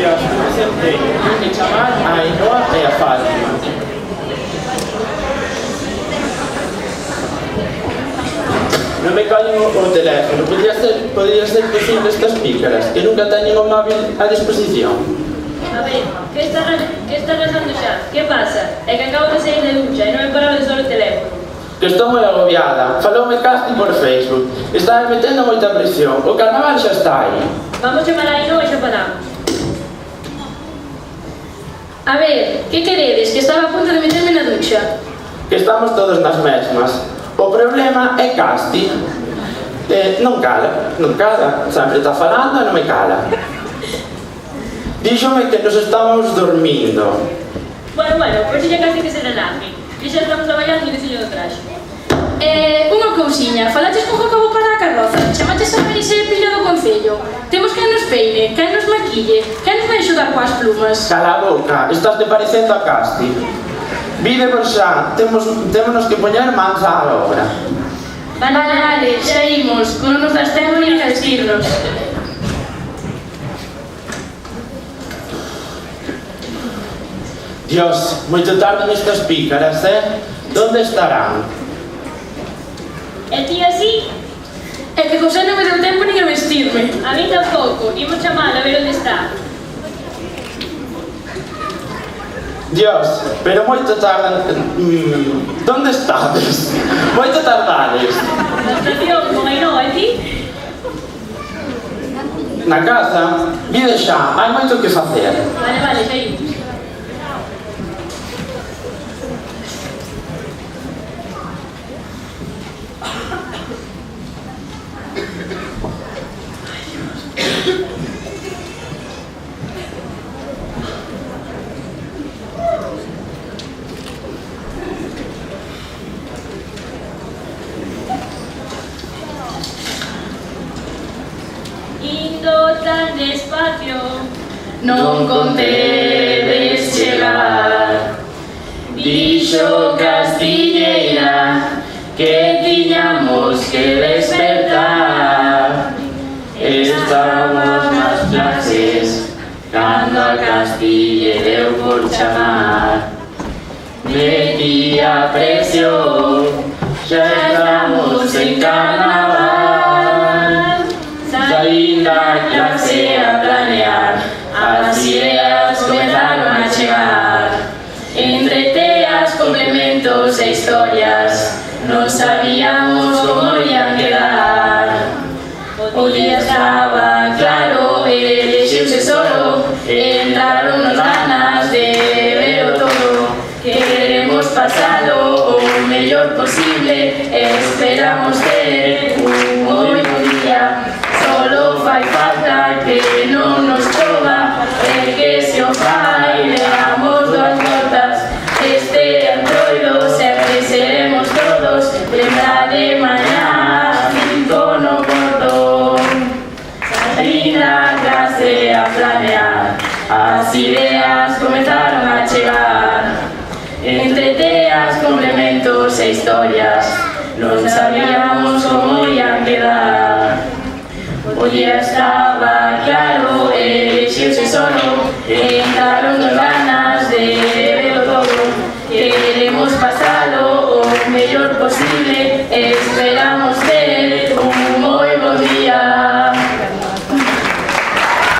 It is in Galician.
días, presente, que chamar a Ainhoa e a Fátima. Non me callen o teléfono, podría ser posible estas pícaras, que nunca teñen o móvil a disposición. A ver, que estás rezando xa? Que pasa? É que acabo de sair de ducha e non me paraba de usar o teléfono. Que estou moi agobiada, faloume Casti por Facebook, está metendo moita presión, o carnaval xa está aí. Vamos chamar a Ainhoa e xa paramos. A ver, que queredes? Que estaba a punto de meterme na ducha. Que estamos todos nas mesmas. O problema é Casti. Non cala, sempre está falando e non me cala. Díxome que nos estábamos dormindo. Bueno, por si xa casi que se relaje. Que xa estamos traballando e diseño do traxe. Unha cousiña, falaches con Jacobo para a carroza, chamaches a Marise e Pillo do Concello. Temos quen nos peine, quen nos maquille, quen nos vai axudar coas plumas. Cala a boca, estás te parecendo a Casti. Vide por xa, témonos que poñer mans á obra. Vale, xa imos, non nos das tempo ni a vestirnos. Dios, moito tarde nestas pícaras, Donde estarán? E ti así? É que José non me deu tempo ni a vestirme. A mí tampouco. Imos chamar a ver onde está. Dios, pero moito tardan... Donde estades? Moito tardades. Na estación con Ainhoa e ti? Na casa, vide xa, hai moito que facer. Vale, xa imos. Indo tan despacio, Non contedes chegar. Dixo Castilleira que tiñamos que despertar. Estábamos nas clases cando a Castille deu por chamar. Metía presión, xa estamos en carnaval. Saín da clase a planear, as ideas comezaron a chegar. Entre teas, complementos e historias, non sabíamos como ian quedar. O día estaba claro e deixeuse solo, entraron nos ganas de ver o todo. Queremos pasalo o mellor posible, esperamos ter un moi bo día. Solo fai falta que non nos chova, e que se o fai leamos duas voltas. Este antroido sempre seremos todos, lembra de mañá, 5 no cordón. Saí da clase a planear, as ideas comezaron a chegar. Entre teas, complementos e historias, non sabíamos como ian quedar. O día estaba claro e deixeuse solo, entraron nos ganas de verlo todo. Queremos pasalo o mellor posible, esperamos